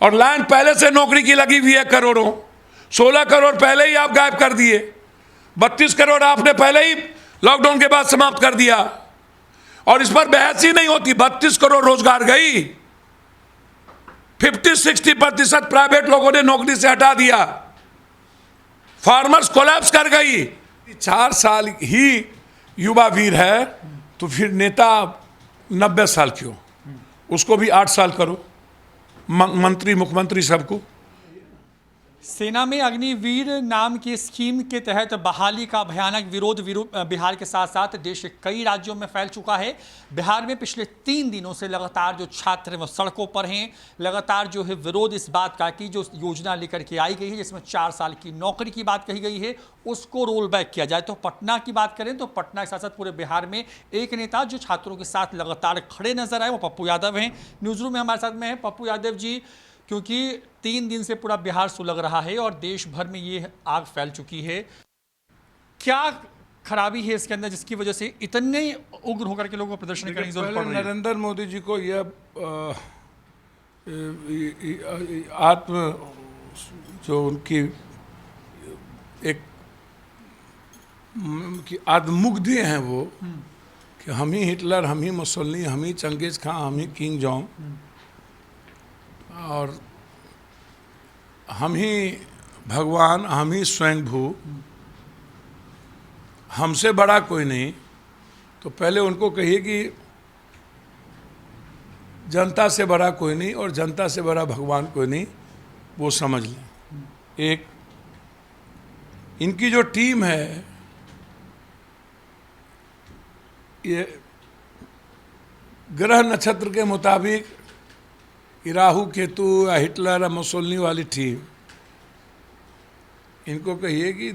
और लैंड पहले से नौकरी की लगी हुई है करोड़ों। 16 करोड़ पहले ही आप गायब कर दिए, 32 करोड़ आपने पहले ही लॉकडाउन के बाद समाप्त कर दिया, और इस पर बहस ही नहीं होती। 32 करोड़ रोजगार गई, 50-60% प्राइवेट लोगों ने नौकरी से हटा दिया, फार्मर्स कोलैप्स कर गई। 4 साल ही युवा वीर है तो फिर नेता 90 साल क्यों? उसको भी 8 साल करो, मंत्री मुख्यमंत्री सबको। सेना में अग्निवीर नाम की स्कीम के तहत बहाली का भयानक विरोध बिहार के साथ साथ देश के कई राज्यों में फैल चुका है। बिहार में पिछले 3 दिनों से लगातार जो छात्र वो सड़कों पर हैं, लगातार जो है विरोध इस बात का कि जो योजना लेकर के आई गई है जिसमें 4 साल की नौकरी की बात कही गई है उसको रोल बैक किया जाए। तो पटना की बात करें तो पटना के साथ साथ पूरे बिहार में एक नेता जो छात्रों के साथ लगातार खड़े नजर आए वो पप्पू यादव हैं। न्यूज रूम में हमारे साथ में है पप्पू यादव जी, क्योंकि 3 दिन से पूरा बिहार सुलग रहा है और देश भर में ये आग फैल चुकी है। क्या खराबी है इसके अंदर जिसकी वजह से इतने उग्र होकर के लोगों को प्रदर्शन करने की जरूरत पड़ रही है? नरेंद्र मोदी जी को यह आत्म जो उनकी एक आत्ममुग्धि हैं वो कि हम ही हिटलर, हम ही मुसोलिनी, हम ही चंगेज खां, हम ही किंग जॉन्ग, और हम ही भगवान, हम ही स्वयं भू, हमसे बड़ा कोई नहीं। तो पहले उनको कहिए कि जनता से बड़ा कोई नहीं और जनता से बड़ा भगवान कोई नहीं, वो समझ लें। एक इनकी जो टीम है ये ग्रह नक्षत्र के मुताबिक राहु केतु या हिटलर या मुसोलिनी वाली टीम, इनको कहिए कि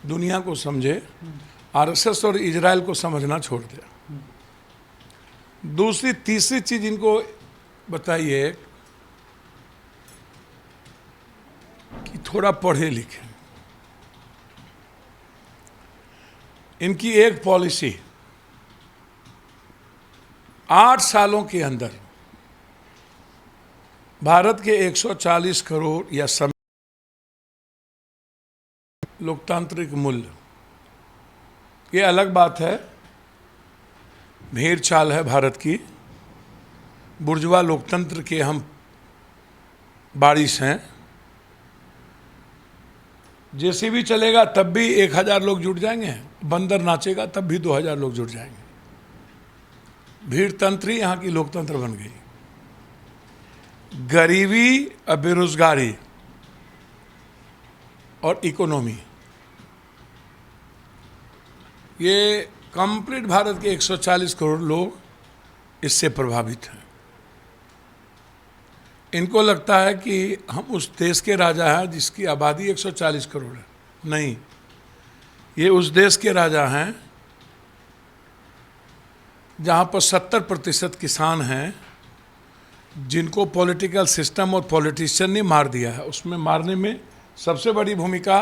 दुनिया को समझे, आरएसएस और इजराइल को समझना छोड़ दे। दूसरी तीसरी चीज इनको बताइए कि थोड़ा पढ़े लिखे। इनकी एक पॉलिसी 8 सालों के अंदर भारत के 140 करोड़ या लोकतांत्रिक मूल्य, ये अलग बात है, भेड़ चाल है भारत की, बुर्जुआ लोकतंत्र के हम बारिश हैं। जैसे भी चलेगा तब भी 1000 लोग जुट जाएंगे, बंदर नाचेगा तब भी 2000 लोग जुट जाएंगे। भीड़ तंत्र ही यहाँ की लोकतंत्र बन गई। गरीबी और बेरोजगारी और इकोनॉमी, ये कंप्लीट भारत के 140 करोड़ लोग इससे प्रभावित हैं। इनको लगता है कि हम उस देश के राजा हैं जिसकी आबादी 140 करोड़ है। नहीं, ये उस देश के राजा हैं जहाँ पर 70% किसान हैं जिनको पॉलिटिकल सिस्टम और पॉलिटिशियन ने मार दिया है। उसमें मारने में सबसे बड़ी भूमिका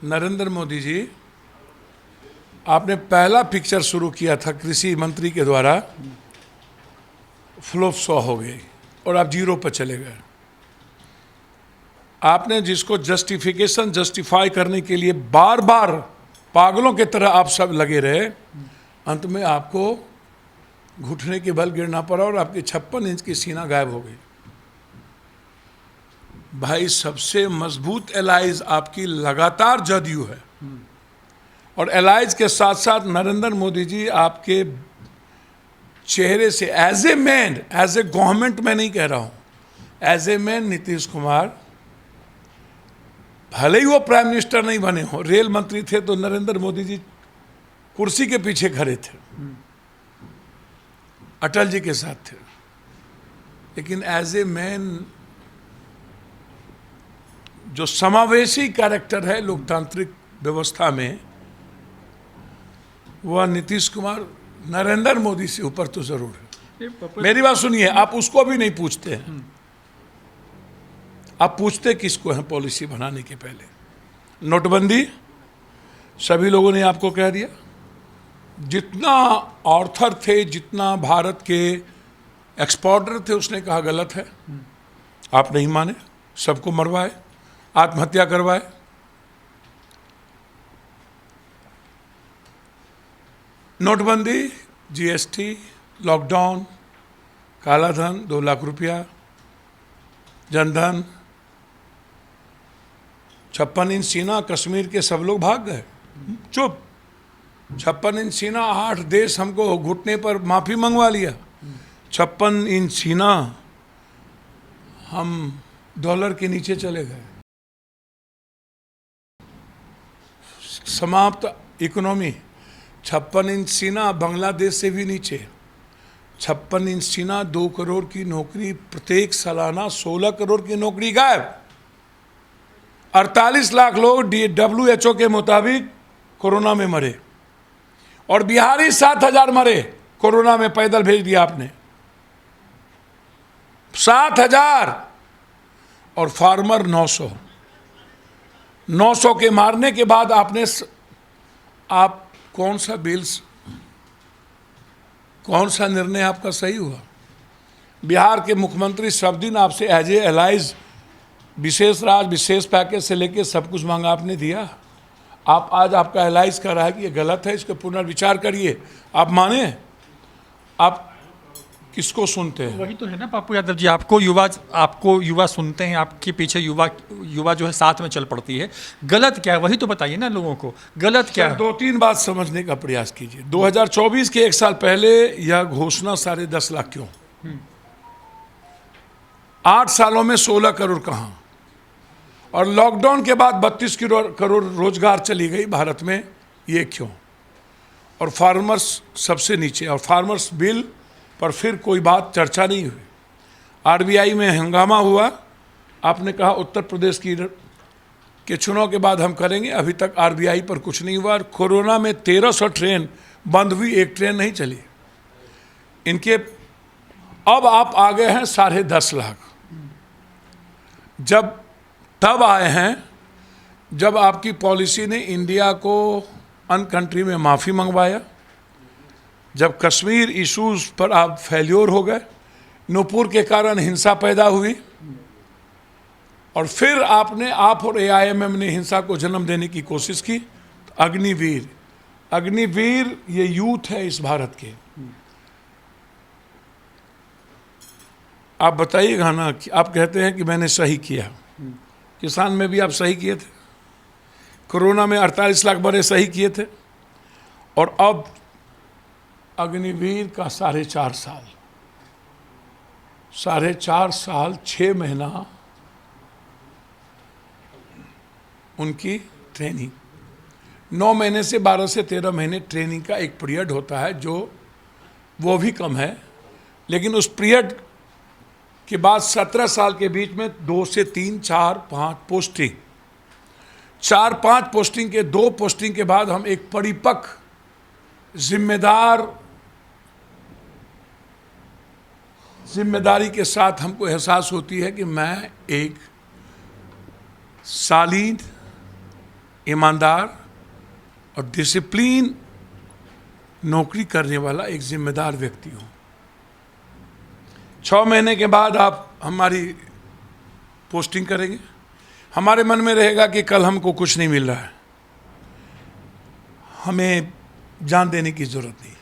नरेंद्र मोदी जी। आपने पहला पिक्चर शुरू किया था कृषि मंत्री के द्वारा, फ्लॉप शो हो गई और आप 0 पर चले गए। आपने जिसको जस्टिफाई करने के लिए बार बार पागलों की तरह आप सब लगे रहे, अंत में आपको घुटने के बल गिरना पड़ा और आपकी 56 इंच की सीना गायब हो गई। भाई, सबसे मजबूत एलाइज आपकी लगातार जदयू है, और एलाइज के साथ साथ नरेंद्र मोदी जी आपके चेहरे से as a man, as a government में नहीं कह रहा हूं, as a man Nitish Kumar, भले ही वो प्राइम मिनिस्टर नहीं बने हो, रेल मंत्री थे तो नरेंद्र मोदी जी कुर्सी के पीछे खड़े थे, अटल जी के साथ थे, लेकिन एज ए मैन जो समावेशी कैरेक्टर है लोकतांत्रिक व्यवस्था में, वह नीतीश कुमार नरेंद्र मोदी से ऊपर तो जरूर है। मेरी बात सुनिए, आप उसको भी नहीं पूछते हैं। आप पूछते किसको हैं पॉलिसी बनाने के पहले? नोटबंदी सभी लोगों ने आपको कह दिया। जितना ऑर्थर थे, जितना भारत के एक्सपोर्टर थे, उसने कहा गलत है। आप नहीं माने, सबको मरवाए, आत्महत्या करवाए। नोटबंदी, जीएसटी, लॉकडाउन, काला धन, 2 लाख रुपया, जनधन, 56 इंच सीना, कश्मीर के सब लोग भाग गए, चुप। 56 इंच सीना, 8 देश हमको घुटने पर माफी मंगवा लिया। 56 इंच सीना, हम डॉलर के नीचे चले गए। समाप्त इकोनॉमी। 56 इंच सीना, बांग्लादेश से भी नीचे। 56 इंच सीना, 2 करोड़ की नौकरी, प्रत्येक सालाना 16 करोड़ की नौकरी गायब। 48 लाख लोग WHO के मुताबिक कोरोना में मरे, और बिहारी 7,000 मरे कोरोना में, पैदल भेज दिया आपने 7,000, और फार्मर 900 के मारने के बाद आपने आप कौन सा बिल्स, कौन सा निर्णय आपका सही हुआ? बिहार के मुख्यमंत्री सब दिन आपसे एज ए एलाइज विशेष राज्य, विशेष पैकेज से लेके सब कुछ मांगा, आपने दिया। आप आज आपका एलाइज कर रहा है कि ये गलत है, इसको पुनर्विचार करिए, आप माने? आप किसको सुनते हैं? वही तो है ना पप्पू यादव जी, आपको युवा सुनते हैं, आपके पीछे युवा जो है साथ में चल पड़ती है। गलत क्या है वही तो बताइए ना लोगों को, गलत क्या है? 2-3 बात समझने का प्रयास कीजिए। 2024 के 1 साल पहले यह घोषणा 10.5 लाख क्यों? 8 सालों में 16 करोड़ कहाँ? और लॉकडाउन के बाद 32 करोड़ रोजगार चली गई भारत में, ये क्यों? और फार्मर्स सबसे नीचे, और फार्मर्स बिल पर फिर कोई बात चर्चा नहीं हुई। आरबीआई में हंगामा हुआ, आपने कहा उत्तर प्रदेश के चुनाव के बाद हम करेंगे, अभी तक आरबीआई पर कुछ नहीं हुआ। और कोरोना में 1300 ट्रेन बंद हुई, एक ट्रेन नहीं चली इनके। अब आप आ गए हैं 10.5 लाख, तब आए हैं जब आपकी पॉलिसी ने इंडिया को अन कंट्री में माफ़ी मंगवाया, जब कश्मीर इश्यूज पर आप फेल्योर हो गए, नूपुर के कारण हिंसा पैदा हुई, और फिर आप और AIMM ने हिंसा को जन्म देने की कोशिश की। तो अग्निवीर ये यूथ है इस भारत के। आप बताइएगा ना कि आप कहते हैं कि मैंने सही किया, किसान में भी आप सही किए थे, कोरोना में 48 लाख मरे, सही किए थे, और अब अग्निवीर का 4.5 साल, 6 महीना उनकी ट्रेनिंग, 9 महीने से 12 से 13 महीने ट्रेनिंग का एक पीरियड होता है, जो वो भी कम है। लेकिन उस पीरियड के बाद 17 साल के बीच में 2 से 3, 4, 5 पोस्टिंग, 4-5 पोस्टिंग के 2 पोस्टिंग के बाद हम एक परिपक्व जिम्मेदारी के साथ हमको एहसास होती है कि मैं एक शालीन, ईमानदार और डिसिप्लिन नौकरी करने वाला एक जिम्मेदार व्यक्ति हूँ। 6 महीने के बाद आप हमारी पोस्टिंग करेंगे, हमारे मन में रहेगा कि कल हमको कुछ नहीं मिल रहा है, हमें जान देने की जरूरत नहीं।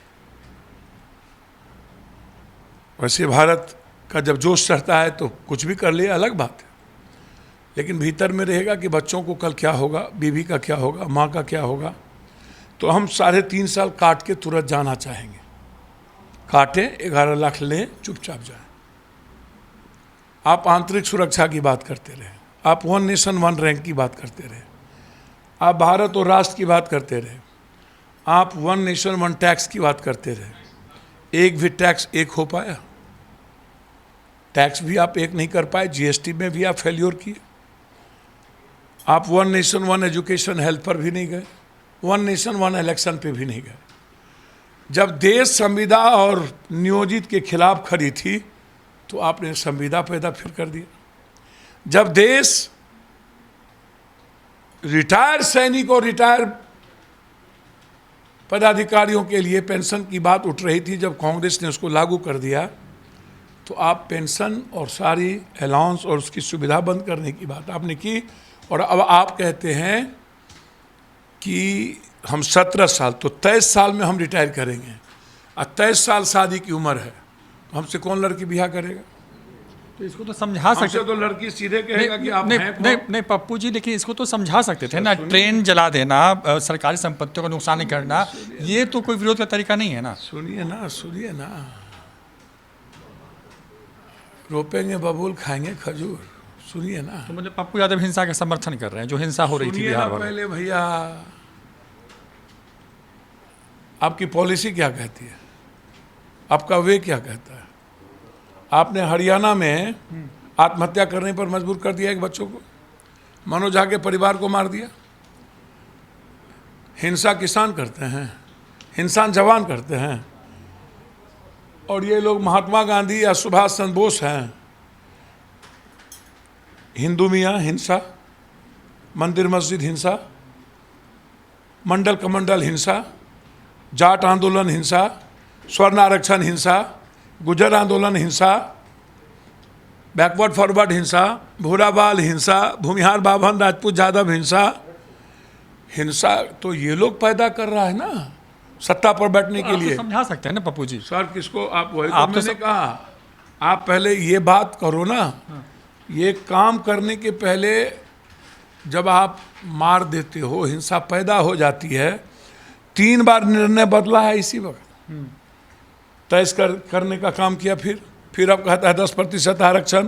वैसे भारत का जब जोश चढ़ता है तो कुछ भी कर ले, अलग बात है, लेकिन भीतर में रहेगा कि बच्चों को कल क्या होगा, बीवी का क्या होगा, माँ का क्या होगा। तो हम 3.5 साल काट के तुरंत जाना चाहेंगे। काटें, 11 लाख लें, चुपचाप जाएं। आप आंतरिक सुरक्षा की बात करते रहे, आप 1 नेशन 1 रैंक की बात करते रहे, आप भारत और राष्ट्र की बात करते रहे, आप 1 नेशन 1 टैक्स की बात करते रहे। एक भी टैक्स एक हो पाया? टैक्स भी आप एक नहीं कर पाए, जीएसटी में भी आप फेल्योर किए। आप 1 नेशन 1 एजुकेशन हेल्थ पर भी नहीं गए, 1 नेशन 1 इलेक्शन पे भी नहीं गए। जब देश संविदा और नियोजित के खिलाफ खड़ी थी तो आपने संविदा पैदा फिर कर दिया। जब देश रिटायर सैनिक और रिटायर पदाधिकारियों के लिए पेंशन की बात उठ रही थी, जब कांग्रेस ने उसको लागू कर दिया तो आप पेंशन और सारी अलाउंस और उसकी सुविधा बंद करने की बात आपने की, और अब आप कहते हैं कि हम 17 साल, तो 23 साल में हम रिटायर करेंगे, और 23 साल शादी की उम्र है, तो हमसे कौन लड़की ब्याह करेगा? तो इसको तो समझा सकते हमसे तो लड़की सीधे कहेगा कि आप नहीं, हैं कौन? नहीं नहीं पप्पू जी, लेकिन इसको तो समझा सकते थे ना, ट्रेन जला देना, सरकारी संपत्तियों का नुकसान नहीं करना, ये तो कोई विरोध का तरीका नहीं है ना। सुनिए ना, रोपेंगे बबूल खाएंगे खजूर, सुनिए ना। तो मतलब पप्पू यादव हिंसा का समर्थन कर रहे हैं, जो हिंसा हो रही थी सुनिए बिहार ना में। पहले भैया, आपकी पॉलिसी क्या कहती है, आपका वे क्या कहता है? आपने हरियाणा में आत्महत्या करने पर मजबूर कर दिया एक बच्चों को, मनोज झा के परिवार को मार दिया। हिंसा किसान करते हैं, हिंसा जवान करते हैं, और ये लोग महात्मा गांधी या सुभाष चंद्र बोस हैं। हिंदू मियाँ हिंसा, मंदिर मस्जिद हिंसा, मंडल कमंडल हिंसा, जाट आंदोलन हिंसा, स्वर्ण आरक्षण हिंसा, गुजर आंदोलन हिंसा, बैकवर्ड फॉरवर्ड हिंसा, भूराबाल हिंसा, भूमिहार बाभन राजपूत यादव हिंसा। हिंसा तो ये लोग पैदा कर रहा है ना, सत्ता पर बैठने के लिए। समझा सकते हैं ना पप्पू जी। सर किसको आप, वही आप तो तो मैंने कहा, आप पहले ये बात करो ना। ये काम करने के पहले जब आप मार देते हो, हिंसा पैदा हो जाती है, 3 बार निर्णय बदला है इसी वक्त, तय करने का काम किया, फिर अब कहता है 10% आरक्षण।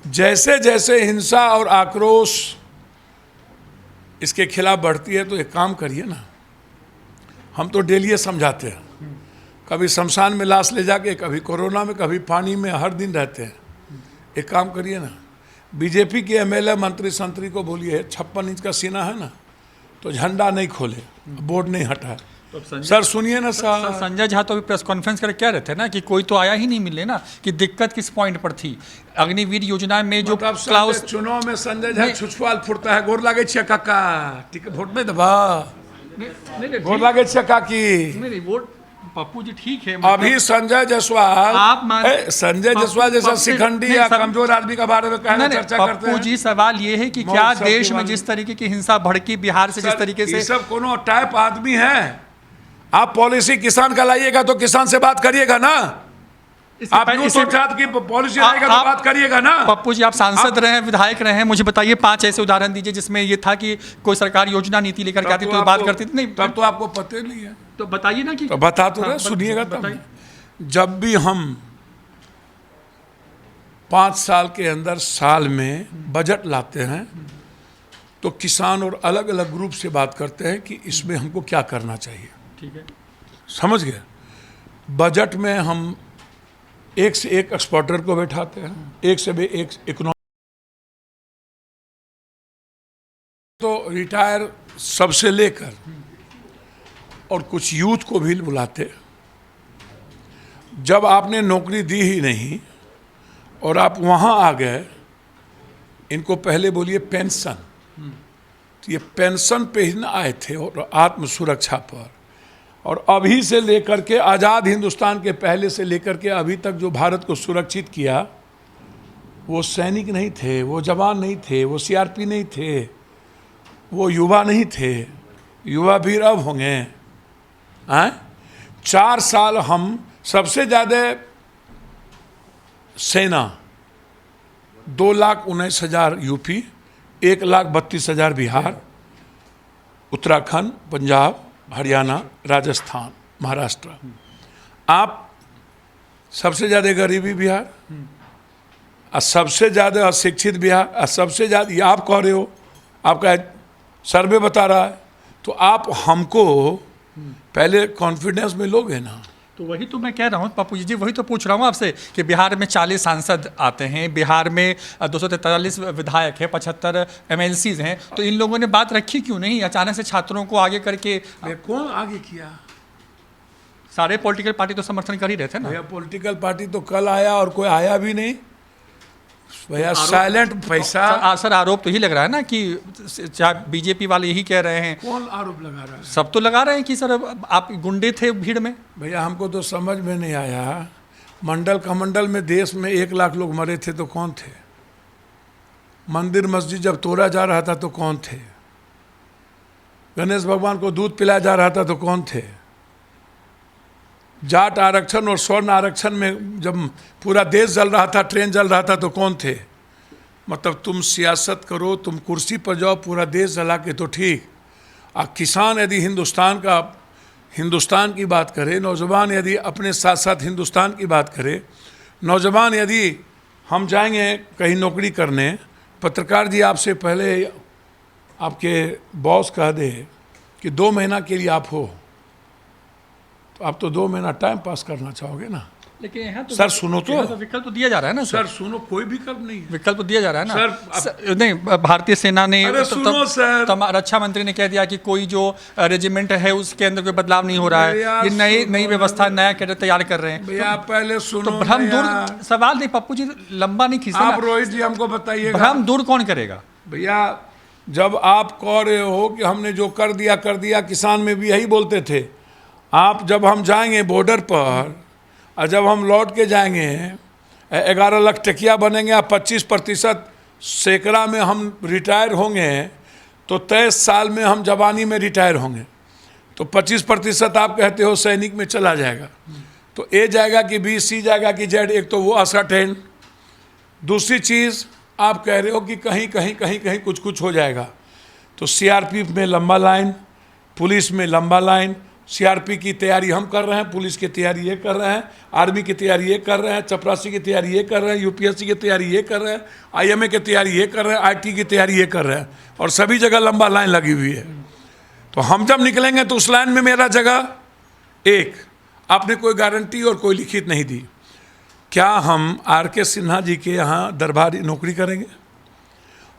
जैसे जैसे हिंसा और आक्रोश इसके खिलाफ बढ़ती है, तो एक काम करिए ना, हम तो डेली समझाते हैं, कभी शमशान में लाश ले जाके, कभी कोरोना में, कभी पानी में, हर दिन रहते हैं। एक काम करिए ना, बीजेपी के एमएलए मंत्री संतरी को बोलिए 56 इंच का सीना है ना, तो झंडा नहीं खोले, बोर्ड नहीं हटा। सर सुनिए ना सर, संजय झा तो अभी प्रेस कॉन्फ्रेंस करके कह रहे थे ना कि कोई तो आया ही नहीं मिले ना, कि दिक्कत किस पॉइंट पर थी अग्निवीर योजना में, जो क्लाउस चुनाव में संजय झा छुछवाल फुटता है, गोर लागे छिया काका, ठीक है, वोट में दबा, गोर लागे छिया काकी, नहीं वोट पप्पू जी ठीक है। अभी संजय जायसवाल, संजय जायसवाल जैसा शिखंडी या कमजोर आदमी का बारे में कहना चर्चा करते हैं। पप्पू जी सवाल ये है कि क्या देश में जिस तरीके की हिंसा भड़की बिहार से, जिस तरीके से, सब कोनो टाइप आदमी है। आप पॉलिसी किसान का लाइएगा तो किसान से बात करिएगा ना, आप की पॉलिसी आएगा तो बात करिएगा ना। पप्पू जी आप सांसद रहे हैं, विधायक रहे हैं, मुझे बताइए 5 ऐसे उदाहरण दीजिए जिसमें ये था कि कोई सरकार योजना नीति लेकर के आती तो बात करती थी। नहीं तब तो आपको पता नहीं है, तो बताइए ना कि, तो बता तो रहे, सुनिएगा तब। जब भी हम 5 साल के अंदर साल में बजट लाते हैं, तो किसान और अलग अलग ग्रुप से बात करते हैं कि इसमें हमको क्या करना चाहिए। ठीक है, समझ गए? बजट में हम एक से एक एक्सपोर्टर को बैठाते हैं, एक से एक इकोनॉमी, तो रिटायर सबसे लेकर और कुछ यूथ को भी बुलाते। जब आपने नौकरी दी ही नहीं और आप वहाँ आ गए, इनको पहले बोलिए पेंशन, तो ये पेंशन पे ही ना आए थे और आत्म सुरक्षा पर। और अभी से लेकर के आज़ाद हिंदुस्तान के पहले से लेकर के अभी तक जो भारत को सुरक्षित किया, वो सैनिक नहीं थे, वो जवान नहीं थे, वो सीआरपी नहीं थे, वो युवा नहीं थे। युवा भी अब होंगे। 4 साल हम सबसे ज़्यादा सेना 2,19,000 यूपी, 1,32,000 बिहार, उत्तराखंड, पंजाब, हरियाणा, राजस्थान, महाराष्ट्र। आप सबसे ज़्यादा गरीबी बिहार, और सबसे ज़्यादा अशिक्षित बिहार, और सबसे ज़्यादा, ये आप कह रहे हो, आपका सर्वे बता रहा है, तो आप हमको पहले कॉन्फिडेंस में लोगे ना। तो वही तो मैं कह रहा हूँ पप्पू जी, वही तो पूछ रहा हूँ आपसे कि बिहार में 40 सांसद आते हैं, बिहार में 243 विधायक हैं, 75 MLCs हैं, तो इन लोगों ने बात रखी क्यों नहीं? अचानक से छात्रों को आगे करके, कौन आगे किया? सारे पॉलिटिकल पार्टी तो समर्थन कर ही रहे थे ना। भैया पॉलिटिकल पार्टी तो कल आया और कोई आया भी नहीं भैया, साइलेंट पैसा। सर आरोप तो ही लग रहा है ना कि चाहे बीजेपी वाले यही कह रहे हैं। कौन आरोप लगा रहा है? सब तो लगा रहे हैं कि सर आप गुंडे थे भीड़ में। भैया हमको तो समझ में नहीं आया, मंडल कमंडल में देश में 1 लाख लोग मरे थे तो कौन थे? मंदिर मस्जिद जब तोड़ा जा रहा था तो कौन थे? गणेश भगवान को दूध पिलाया जा रहा था तो कौन थे? जाट आरक्षण और स्वर्ण आरक्षण में जब पूरा देश जल रहा था, ट्रेन जल रहा था तो कौन थे? मतलब तुम सियासत करो, तुम कुर्सी पर जाओ, पूरा देश जला के तो ठीक। किसान यदि हिंदुस्तान की बात करे, नौजवान यदि अपने साथ साथ हिंदुस्तान की बात करे, नौजवान यदि हम जाएंगे कहीं नौकरी करने, पत्रकार जी आपसे पहले आपके बॉस कह दे कि 2 महीना के लिए आप हो, तो आप तो 2 महीना टाइम पास करना चाहोगे ना। लेकिन यहाँ तो सर सुनो तो, विकल्प तो दिया जा रहा है ना सर सुनो, कोई विकल्प नहीं है। विकल्प तो दिया जा रहा है ना सर, नहीं, भारतीय सेना ने अरे सुनो सर, रक्षा मंत्री ने कह दिया कि कोई जो रेजिमेंट है उसके अंदर कोई बदलाव नहीं हो रहा है, ये नई व्यवस्था, नया कैडर तैयार कर रहे हैं। भैया पहले सुनो, तो भ्रम दूर, सवाल नहीं पप्पू जी, लंबा नहीं खींचना आप रोहित जी हमको बताइए, भ्रम दूर कौन करेगा? भैया जब आप कह रहे हो कि हमने जो कर दिया, किसान में भी यही बोलते थे। आप जब हम जाएंगे बॉर्डर पर और जब हम लौट के जाएंगे 11 लाख टकिया बनेंगे, 25% सैकड़ा में हम रिटायर होंगे, तो 23 साल में हम जवानी में रिटायर होंगे, तो 25% आप कहते हो सैनिक में चला जाएगा। तो ए जाएगा कि बी, सी जाएगा कि जेड? एक तो वो असर्टेन। दूसरी चीज़ आप कह रहे हो कि कहीं कुछ हो जाएगा। तो सीआरपीएफ में लंबा लाइन, पुलिस में लंबा लाइन। सीआरपी की तैयारी हम कर रहे हैं, पुलिस की तैयारी ये कर रहे हैं, आर्मी की तैयारी ये कर रहे हैं, चपरासी की तैयारी ये कर रहे हैं, यूपीएससी की तैयारी ये कर रहे हैं, आईएमए की तैयारी ये कर रहे हैं, आईटी की तैयारी ये कर रहे हैं, और सभी जगह लंबा लाइन लगी हुई है। तो हम जब निकलेंगे तो उस लाइन में मेरा जगह एक, आपने कोई गारंटी और कोई लिखित नहीं दी। क्या हम आर.के. सिन्हा जी के यहाँ दरबारी नौकरी करेंगे?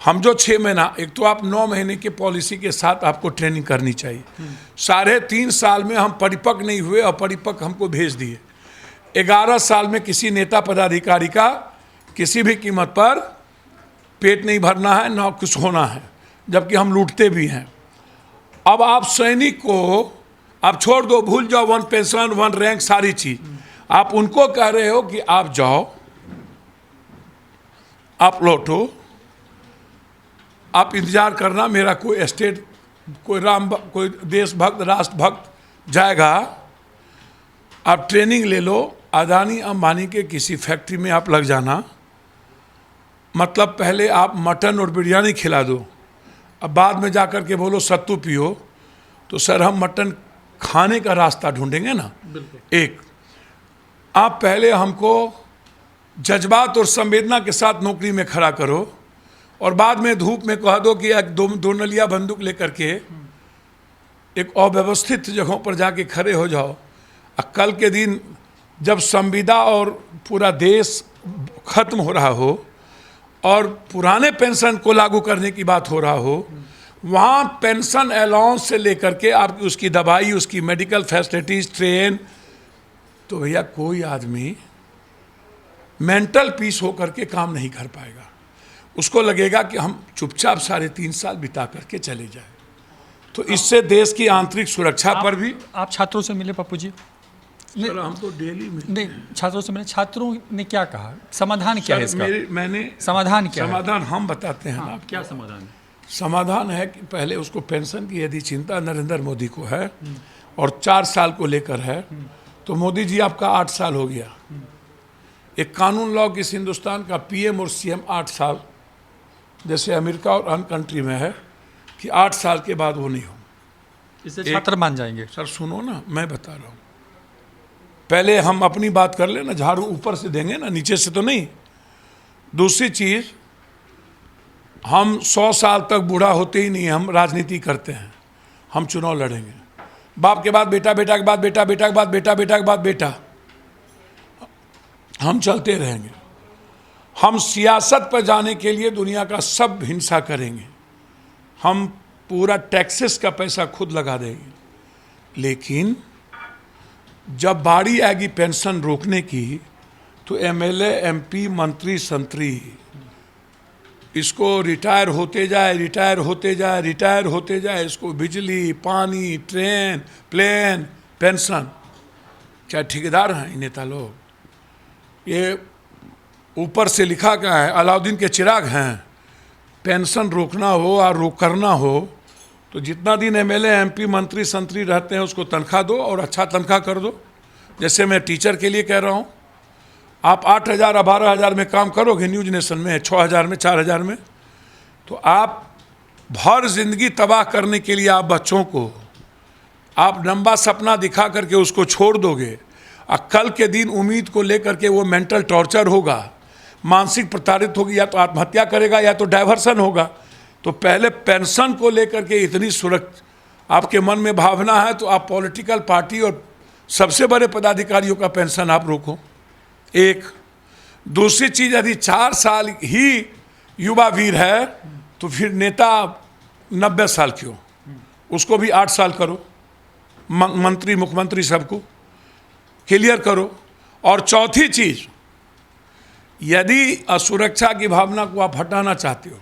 हम जो 6 महीना, एक तो आप 9 महीने के पॉलिसी के साथ आपको ट्रेनिंग करनी चाहिए। 3.5 साल में हम परिपक्व नहीं हुए और परिपक्व हमको भेज दिए। 11 साल में किसी नेता पदाधिकारी का किसी भी कीमत पर पेट नहीं भरना है, ना कुछ होना है, जबकि हम लूटते भी हैं। अब आप सैनिक को आप छोड़ दो, भूल जाओ 1 पेंशन 1 रैंक सारी चीज, आप उनको कह रहे हो कि आप जाओ, आप लौटो, आप इंतजार करना, मेरा कोई स्टेट, कोई देशभक्त, राष्ट्रभक्त जाएगा, आप ट्रेनिंग ले लो, अदानी अंबानी के किसी फैक्ट्री में आप लग जाना। मतलब पहले आप मटन और बिरयानी खिला दो, अब बाद में जाकर के बोलो सत्तू पियो, तो सर हम मटन खाने का रास्ता ढूंढेंगे ना। एक, आप पहले हमको जज्बात और संवेदना के साथ नौकरी में खड़ा करो, और बाद में धूप में कह दो कि दो नलिया बंदूक लेकर के एक अव्यवस्थित जगहों पर जाके खड़े हो जाओ। कल के दिन जब संविदा और पूरा देश खत्म हो रहा हो और पुराने पेंशन को लागू करने की बात हो रहा हो, वहाँ पेंशन अलाउंस से लेकर के आपकी उसकी दवाई, उसकी मेडिकल फैसिलिटीज, ट्रेन, तो भैया कोई आदमी मेंटल पीस होकर के काम नहीं कर पाएगा। उसको लगेगा कि हम चुपचाप 3.5 साल बिता करके चले जाए। तो इससे देश की आंतरिक सुरक्षा पर भी। आप छात्रों से मिले पप्पू जी? सर हम तो डेली मिलते नहीं, छात्रों से मिले, छात्रों ने क्या कहा? समाधान क्या है इसका? मैंने समाधान क्या है? समाधान हम बताते हैं। हाँ, क्या समाधान है? समाधान है कि पहले उसको पेंशन की यदि चिंता नरेंद्र मोदी को है और 4 साल को लेकर है, तो मोदी जी आपका 8 साल हो गया। एक कानून लॉ किस हिंदुस्तान का पीएम और सीएम 8 साल, जैसे अमेरिका और अन्य कंट्री में है कि 8 साल के बाद वो नहीं हो। इससे छात्र मान जाएंगे? सर सुनो ना, मैं बता रहा हूँ, पहले हम अपनी बात कर ले ना, झाड़ू ऊपर से देंगे ना, नीचे से तो नहीं। दूसरी चीज़, हम 100 साल तक बूढ़ा होते ही नहीं, हम राजनीति करते हैं, हम चुनाव लड़ेंगे। बाप के बाद बेटा, बेटा के बाद बेटा, बेटा के बाद बेटा, बेटा के बाद बेटा, हम चलते रहेंगे। हम सियासत पर जाने के लिए दुनिया का सब हिंसा करेंगे, हम पूरा टैक्सेस का पैसा खुद लगा देंगे। लेकिन जब बारी आएगी पेंशन रोकने की, तो एमएलए, एमपी, मंत्री, संतरी इसको रिटायर होते जाए, रिटायर होते जाए, रिटायर होते जाए, इसको बिजली, पानी, ट्रेन, प्लेन, पेंशन। क्या ठेकेदार हैं नेता लोग? ये ऊपर से लिखा क्या है, अलाउद्दीन के चिराग हैं। पेंशन रोकना हो और रोक करना हो तो जितना दिन एमएलए एमपी मंत्री संतरी रहते हैं उसको तनख्वाह दो और अच्छा तनख्वाह कर दो। जैसे मैं टीचर के लिए कह रहा हूँ, आप 8,000 या 12,000 में काम करोगे न्यूज नेशन में, 6,000 में, 4,000 में, तो आप भर जिंदगी तबाह करने के लिए आप बच्चों को आप लंबा सपना दिखा करके उसको छोड़ दोगे और कल के दिन उम्मीद को लेकर के वो मेंटल टॉर्चर होगा, मानसिक प्रताड़ित होगी, या तो आत्महत्या करेगा या तो डाइवर्सन होगा। तो पहले पेंशन को लेकर के इतनी सुरक्षा आपके मन में भावना है तो आप पॉलिटिकल पार्टी और सबसे बड़े पदाधिकारियों का पेंशन आप रोको। एक दूसरी चीज़, यदि 4 साल ही युवा वीर है तो फिर नेता 90 साल क्यों, उसको भी 8 साल करो, मंत्री मुख्यमंत्री सबको क्लियर करो। और चौथी चीज़, यदि असुरक्षा की भावना को आप हटाना चाहते हो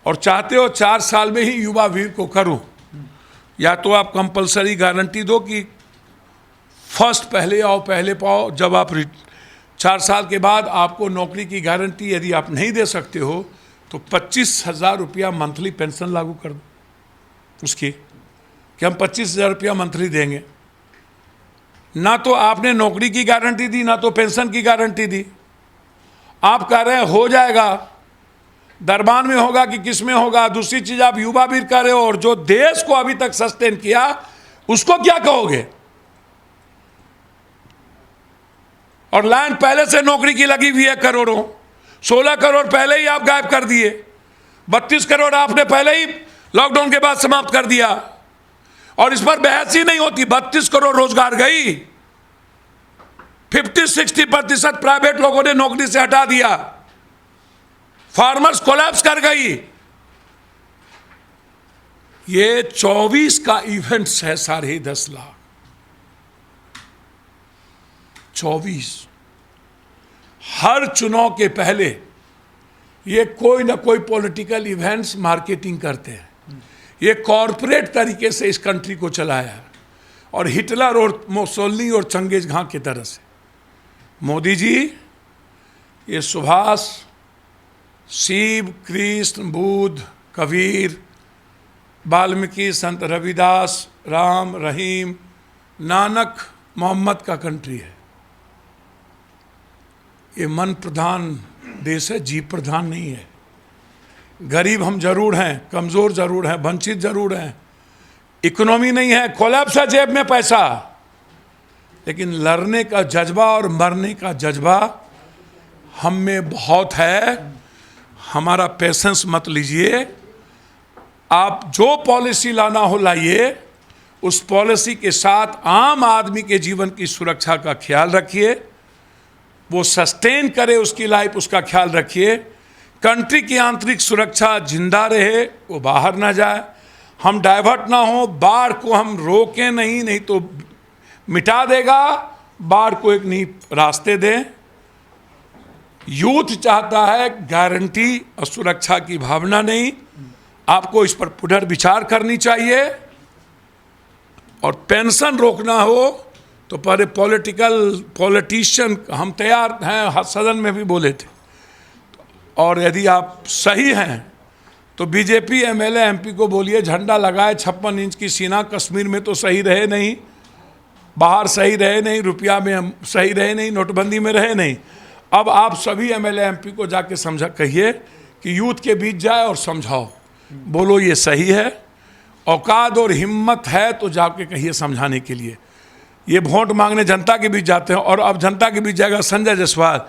और चाहते हो 4 साल में ही युवा वीर को करो, या तो आप कंपलसरी गारंटी दो कि फर्स्ट पहले आओ पहले पाओ, जब आप 4 साल के बाद आपको नौकरी की गारंटी यदि आप नहीं दे सकते हो तो 25,000 रुपया मंथली पेंशन लागू कर दो उसकी, कि हम 25,000 रुपया मंथली देंगे। ना तो आपने नौकरी की गारंटी दी ना तो पेंशन की गारंटी दी। आप कह रहे हैं हो जाएगा, दरबान में होगा कि किस में होगा। दूसरी चीज, आप युवा वीर कर रहे हो और जो देश को अभी तक सस्टेन किया उसको क्या कहोगे। और लाइन पहले से नौकरी की लगी हुई है करोड़ों, 16 करोड़ पहले ही आप गायब कर दिए, 32 करोड़ आपने पहले ही लॉकडाउन के बाद समाप्त कर दिया और इस पर बहस ही नहीं होती। 32 करोड़ रोजगार गई, 50-60% प्राइवेट लोगों ने नौकरी से हटा दिया, फार्मर्स कोलैप्स कर गई। ये 24 का इवेंट्स है, 10.5 लाख 24। हर चुनाव के पहले ये कोई ना कोई पॉलिटिकल इवेंट्स मार्केटिंग करते हैं। ये कॉरपोरेट तरीके से इस कंट्री को चलाया और हिटलर और मोसोलिनी और चंगेज खां की तरह से। मोदी जी, ये सुभाष, शिव, कृष्ण, बुद्ध, कबीर, वाल्मीकि, संत रविदास, राम, रहीम, नानक, मोहम्मद का कंट्री है। ये मन प्रधान देश है, जीव प्रधान नहीं है। गरीब हम जरूर हैं, कमज़ोर जरूर हैं, वंचित जरूर हैं, इकोनॉमी नहीं है, कोलैप्स है जेब में पैसा, लेकिन लड़ने का जज्बा और मरने का जज्बा हम में बहुत है। हमारा पेशेंस मत लीजिए। आप जो पॉलिसी लाना हो लाइए, उस पॉलिसी के साथ आम आदमी के जीवन की सुरक्षा का ख्याल रखिए, वो सस्टेन करे उसकी लाइफ, उसका ख्याल रखिए। कंट्री की आंतरिक सुरक्षा जिंदा रहे, वो बाहर ना जाए, हम डाइवर्ट ना हो, बाढ़ को हम रोकें नहीं तो मिटा देगा, बाढ़ को एक नई रास्ते दें। यूथ चाहता है गारंटी और सुरक्षा की भावना नहीं। आपको इस पर पुनर्विचार करनी चाहिए। और पेंशन रोकना हो तो पहले पॉलिटिशियन हम तैयार हैं, सदन में भी बोले थे। और यदि आप सही हैं तो बीजेपी एमएलए एमपी को बोलिए झंडा लगाए 56 इंच की सीना। कश्मीर में तो सही रहे नहीं, बाहर सही रहे नहीं, रुपया में सही रहे नहीं, नोटबंदी में रहे नहीं। अब आप सभी एमएलए एमपी को जाके समझा कहिए कि यूथ के बीच जाए और समझाओ, बोलो ये सही है, औकात और हिम्मत है तो जाके कहिए समझाने के लिए। ये वोट मांगने जनता के बीच जाते हैं और अब जनता के बीच जाएगा संजय जायसवाल,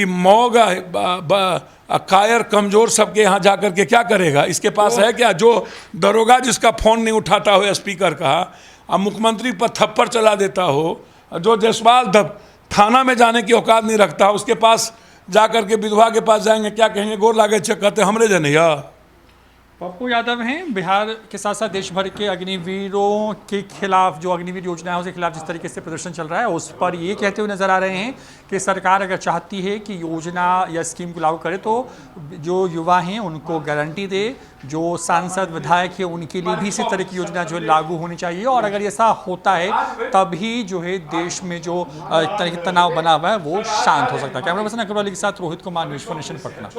मौग कायर कमजोर सबके यहाँ जाकर के क्या करेगा। इसके पास है क्या? जो दरोगा जिसका फोन नहीं उठाता हो स्पीकर का, अब मुख्यमंत्री पर थप्पड़ चला देता हो, जो जायसवाल थाना में जाने की औकात नहीं रखता, उसके पास जाकर के विधवा के पास जाएंगे, क्या कहेंगे? गोर लागे छे, कहते हमरे जनैया। पप्पू यादव हैं बिहार के साथ साथ देश भर के अग्निवीरों के खिलाफ, जो अग्निवीर योजना है उसके खिलाफ जिस तरीके से प्रदर्शन चल रहा है उस पर ये कहते हुए नजर आ रहे हैं कि सरकार अगर चाहती है कि योजना या स्कीम को लागू करे तो जो युवा हैं उनको गारंटी दे, जो सांसद विधायक है उनके लिए भी इसी तरह की योजना जो है लागू होनी चाहिए, और अगर ऐसा होता है तभी जो है देश में जो तनाव बना हुआ है वो शांत हो सकता है। कैमरा पर्सन अकबर अली के साथ रोहित कुमार, न्यूज़ 4 नेशन, पटना।